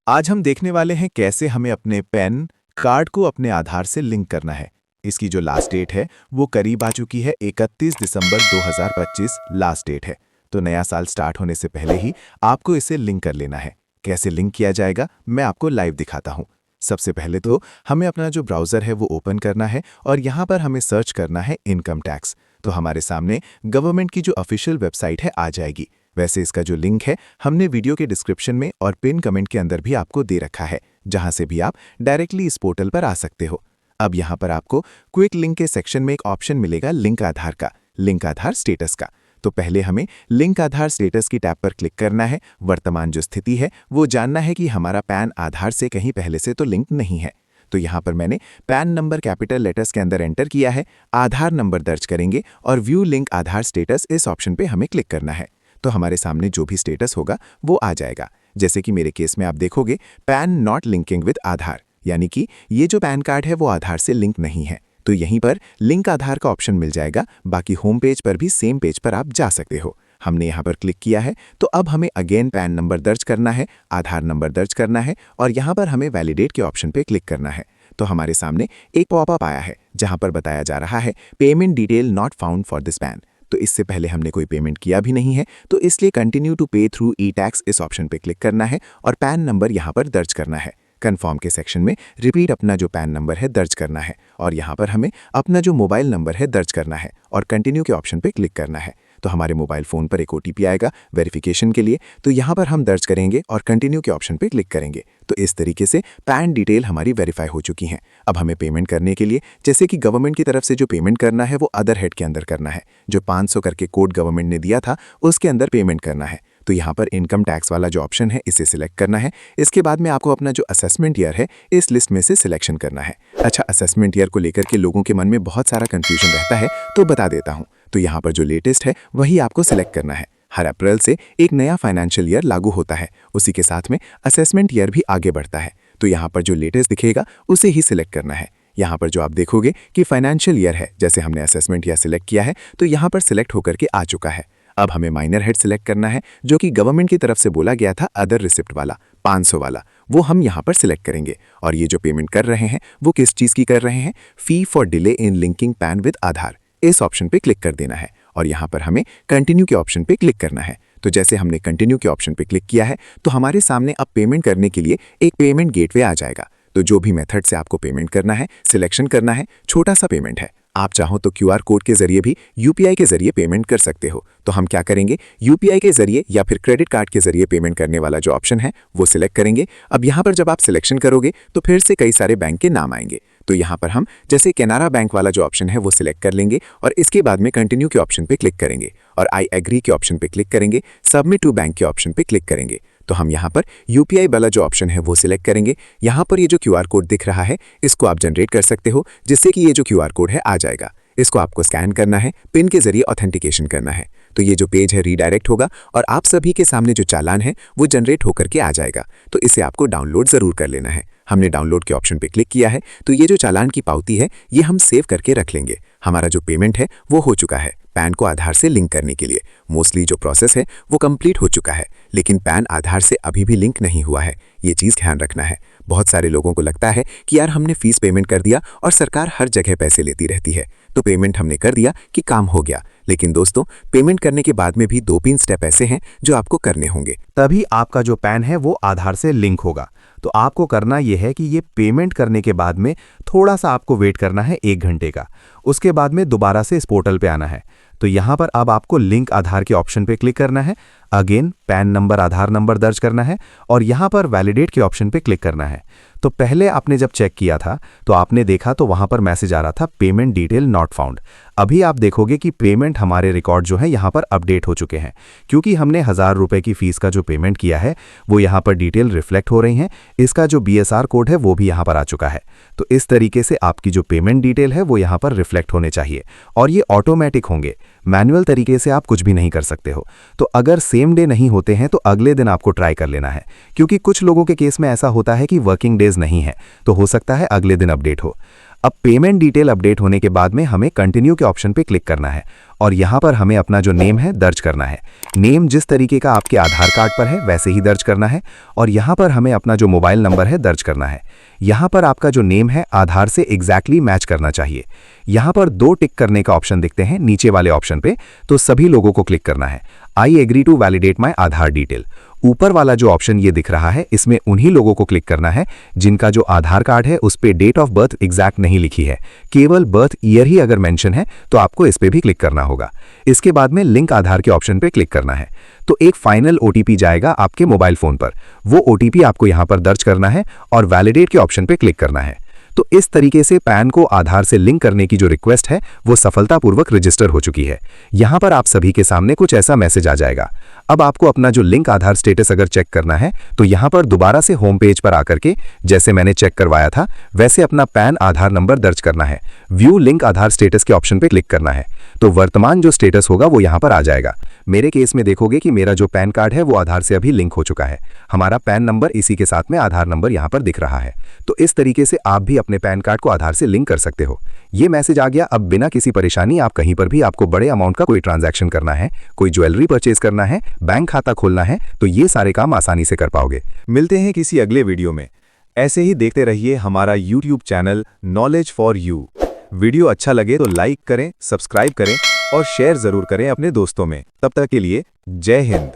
आज हम देखने वाले हैं कैसे हमें अपने पैन कार्ड को अपने आधार से लिंक करना है। इसकी जो लास्ट डेट है वो करीब आ चुकी है। 31 दिसंबर 2025 लास्ट डेट है। तो नया साल स्टार्ट होने से पहले ही आपको इसे लिंक कर लेना है। कैसे लिंक किया जाएगा मैं आपको लाइव दिखाता हूँ। सबसे पहले तो हमें अपना जो ब्राउज़र है वो ओपन करना है और यहाँ पर हमें सर्च करना है इनकम टैक्स। तो हमारे सामने गवर्नमेंट की जो ऑफिशियल वेबसाइट है आ जाएगी। वैसे इसका जो लिंक है हमने वीडियो के डिस्क्रिप्शन में और पिन कमेंट के अंदर भी आपको दे रखा है, जहां से भी आप डायरेक्टली इस पोर्टल पर आ सकते हो। अब यहां पर आपको क्विक लिंक के सेक्शन में एक ऑप्शन मिलेगा लिंक आधार का, लिंक आधार स्टेटस का। तो पहले हमें लिंक आधार स्टेटस की टैब पर क्लिक करना है। वर्तमान जो स्थिति है वो जानना है कि हमारा पैन आधार से कहीं पहले से तो लिंक नहीं है। तो यहाँ पर मैंने पैन नंबर कैपिटल लेटर्स के अंदर एंटर किया है। आधार नंबर दर्ज करेंगे और व्यू लिंक आधार स्टेटस इस ऑप्शन पे हमें क्लिक करना है। तो हमारे सामने जो भी स्टेटस होगा वो आ जाएगा। जैसे कि मेरे केस में आप देखोगे पैन नॉट लिंकिंग विद आधार, यानी कि ये जो पैन कार्ड है वो आधार से लिंक नहीं है। तो यहीं पर लिंक आधार का ऑप्शन मिल जाएगा। बाकी होम पेज पर भी सेम पेज पर आप जा सकते हो। हमने यहाँ पर क्लिक किया है तो अब हमें अगेन पैन नंबर दर्ज करना है, आधार नंबर दर्ज करना है और यहाँ पर हमें वैलिडेट के ऑप्शन पे क्लिक करना है। तो हमारे सामने एक पॉपअप आया है जहाँ पर बताया जा रहा है payment detail not found for this pan. तो इससे पहले हमने कोई पेमेंट किया भी नहीं है, तो इसलिए कंटिन्यू टू पे थ्रू ई टैक्स इस ऑप्शन पे क्लिक करना है और पैन नंबर यहाँ पर दर्ज करना है। कन्फर्म के सेक्शन में रिपीट अपना जो पैन नंबर है दर्ज करना है और यहाँ पर हमें अपना जो मोबाइल नंबर है दर्ज करना है और कंटिन्यू के ऑप्शन पे क्लिक करना है। तो हमारे मोबाइल फ़ोन पर एक ओटीपी आएगा वेरिफिकेशन के लिए, तो यहाँ पर हम दर्ज करेंगे और कंटिन्यू के ऑप्शन पे क्लिक करेंगे। तो इस तरीके से पैन डिटेल हमारी वेरीफाई हो चुकी हैं। अब हमें पेमेंट करने के लिए जैसे कि गवर्नमेंट की तरफ से जो पेमेंट करना है वो अदर हेड के अंदर करना है। जो 500 करके कोड गवर्नमेंट ने दिया था उसके अंदर पेमेंट करना है। तो यहाँ पर इनकम टैक्स वाला जो ऑप्शन है इसे सिलेक्ट करना है। इसके बाद में आपको अपना जो असेसमेंट ईयर है इस लिस्ट में से सिलेक्शन करना है। अच्छा, असेसमेंट ईयर को लेकर के लोगों के मन में बहुत सारा कंफ्यूजन रहता है, तो बता देता हूँ। तो यहाँ पर जो लेटेस्ट है वही आपको सिलेक्ट करना है। हर अप्रैल से एक नया फाइनेंशियल ईयर लागू होता है, उसी के साथ में असेसमेंट ईयर भी आगे बढ़ता है। तो यहाँ पर जो लेटेस्ट दिखेगा उसे ही सिलेक्ट करना है। यहाँ पर जो आप देखोगे कि फाइनेंशियल ईयर है, जैसे हमने असेसमेंट ईयर सिलेक्ट किया है तो यहाँ पर सिलेक्ट होकर के आ चुका है। अब हमें माइनर हेड सिलेक्ट करना है, जो कि गवर्नमेंट की तरफ से बोला गया था अदर रिसिप्ट वाला 500 वाला, वो हम यहाँ पर सिलेक्ट करेंगे। और ये जो पेमेंट कर रहे हैं वो किस चीज़ की कर रहे हैं, fee for delay in linking PAN with Aadhaar, इस ऑप्शन पे क्लिक कर देना है और यहाँ पर हमें कंटिन्यू के ऑप्शन पे क्लिक करना है। तो जैसे हमने कंटिन्यू के ऑप्शन पे क्लिक किया है तो हमारे सामने अब पेमेंट करने के लिए एक पेमेंट गेटवे आ जाएगा। तो जो भी मेथड से आपको पेमेंट करना है सिलेक्शन करना है। छोटा सा पेमेंट है, आप चाहो तो क्यूआर कोड के जरिए भी यूपीआई के जरिए पेमेंट कर सकते हो। तो हम क्या करेंगे, यूपीआई के जरिए या फिर क्रेडिट कार्ड के जरिए पेमेंट करने वाला जो ऑप्शन है वो सिलेक्ट करेंगे। अब यहाँ पर जब आप सिलेक्शन करोगे तो फिर से कई सारे बैंक के नाम आएंगे। तो यहाँ पर हम जैसे कैनरा बैंक वाला जो ऑप्शन है वो सिलेक्ट कर लेंगे और इसके बाद में कंटिन्यू के ऑप्शन पे क्लिक करेंगे और आई एग्री के ऑप्शन पे क्लिक करेंगे, सबमिट टू बैंक के ऑप्शन पे क्लिक करेंगे। तो हम यहाँ पर यूपीआई वाला जो ऑप्शन है वो सिलेक्ट करेंगे। यहाँ पर ये जो क्यूआर कोड दिख रहा है इसको आप जनरेट कर सकते हो, जिससे कि ये जो क्यूआर कोड है आ जाएगा। इसको आपको स्कैन करना है, पिन के जरिए ऑथेंटिकेशन करना है। तो ये जो पेज है रीडायरेक्ट होगा और आप सभी के सामने जो चालान है वो जनरेट होकर के आ जाएगा। तो इसे आपको डाउनलोड ज़रूर कर लेना है। हमने डाउनलोड के ऑप्शन पे क्लिक किया है तो ये जो चालान की पावती है ये हम सेव करके रख लेंगे। हमारा जो पेमेंट है वो हो चुका है। पैन को आधार से लिंक करने के लिए मोस्टली जो प्रोसेस है वो कंप्लीट हो चुका है, लेकिन पैन आधार से अभी भी लिंक नहीं हुआ है। ये चीज़ ध्यान रखना है। बहुत सारे लोगों को लगता है कि यार हमने फीस पेमेंट कर दिया और सरकार हर जगह पैसे लेती रहती है, तो पेमेंट हमने कर दिया कि काम हो गया। लेकिन दोस्तों, पेमेंट करने के बाद में भी 2-3 स्टेप ऐसे हैं जो आपको करने होंगे, तभी आपका जो पैन है वो आधार से लिंक होगा। तो आपको करना यह है कि ये पेमेंट करने के बाद में थोड़ा सा आपको वेट करना है 1 घंटे का। उसके बाद में दोबारा से इस पोर्टल पे आना है। तो यहाँ पर अब आपको लिंक आधार के ऑप्शन पे क्लिक करना है। अगेन पैन नंबर आधार नंबर दर्ज करना है और यहाँ पर वैलिडेट के ऑप्शन पे क्लिक करना है। तो पहले आपने जब चेक किया था तो आपने देखा तो वहाँ पर मैसेज आ रहा था पेमेंट डिटेल नॉट फाउंड। अभी आप देखोगे कि पेमेंट हमारे रिकॉर्ड जो है यहाँ पर अपडेट हो चुके हैं, क्योंकि हमने 1000 रुपये की फीस का जो पेमेंट किया है वो यहाँ पर डिटेल रिफ्लेक्ट हो रही हैं। इसका जो बीएसआर कोड है वो भी यहाँ पर आ चुका है। तो इस तरीके से आपकी जो पेमेंट डिटेल है वो यहाँ पर रिफ्लेक्ट होने चाहिए और ये ऑटोमेटिक होंगे। मैनुअल तरीके से आप कुछ भी नहीं कर सकते हो। तो अगर सेम डे नहीं होते हैं तो अगले दिन आपको ट्राई कर लेना है, क्योंकि कुछ लोगों के केस में ऐसा होता है कि वर्किंग डेज नहीं है, तो हो सकता है अगले दिन अपडेट हो। अब पेमेंट डिटेल अपडेट होने के बाद में हमें कंटिन्यू के ऑप्शन पे क्लिक करना है और यहाँ पर हमें अपना जो नेम है दर्ज करना है। नेम जिस तरीके का आपके आधार कार्ड पर है वैसे ही दर्ज करना है और यहाँ पर हमें अपना जो मोबाइल नंबर है दर्ज करना है। यहाँ पर आपका जो नेम है आधार से एग्जैक्टली मैच करना चाहिए। यहाँ पर 2 टिक करने का ऑप्शन दिखते हैं नीचे वाले ऑप्शन पे, तो सभी लोगों को क्लिक करना है। I agree to validate my Aadhaar detail. ऊपर वाला जो ऑप्शन ये दिख रहा है इसमें उन्हीं लोगों को क्लिक करना है जिनका जो आधार कार्ड है उस पे डेट ऑफ बर्थ एग्जैक्ट नहीं लिखी है, केवल बर्थ ईयर ही अगर मेंशन है तो आपको इस पे भी क्लिक करना होगा। इसके बाद में लिंक आधार के ऑप्शन पे क्लिक करना है तो एक फाइनल ओटीपी जाएगा आपके मोबाइल फोन पर। वो ओटीपी आपको यहाँ पर दर्ज करना है और वैलिडेट के ऑप्शन पे क्लिक करना है। तो इस तरीके से पैन को आधार से लिंक करने की जो रिक्वेस्ट है वो सफलतापूर्वक रजिस्टर हो चुकी है। यहाँ पर आप सभी के सामने कुछ ऐसा मैसेज आ जाएगा। अब आपको अपना जो लिंक आधार स्टेटस अगर चेक करना है तो यहाँ पर दोबारा से होम पेज पर आकर के जैसे मैंने चेक करवाया था वैसे अपना पैन आधार नंबर दर्ज करना है। व्यू लिंक आधार स्टेटस के ऑप्शन पे क्लिक करना है तो वर्तमान जो स्टेटस होगा वो यहाँ पर आ जाएगा। मेरे केस में देखोगे कि मेरा जो पैन कार्ड है वो आधार से अभी लिंक हो चुका है। हमारा पैन नंबर इसी के साथ में आधार नंबर यहाँ पर दिख रहा है। तो इस तरीके से आप भी अपने पैन कार्ड को आधार से लिंक कर सकते हो। ये मैसेज आ गया। अब बिना किसी परेशानी आप कहीं पर भी आपको बड़े अमाउंट का कोई ट्रांजैक्शन करना है, कोई ज्वेलरी परचेज करना है, बैंक खाता खोलना है तो ये सारे काम आसानी से कर पाओगे। मिलते हैं किसी अगले वीडियो में। ऐसे ही देखते रहिए हमारा YouTube channel knowledge for you. Video अच्छा लगे तो लाइक करें, सब्सक्राइब करें और शेयर जरूर करें अपने दोस्तों में। तब तक के लिए जय हिंद।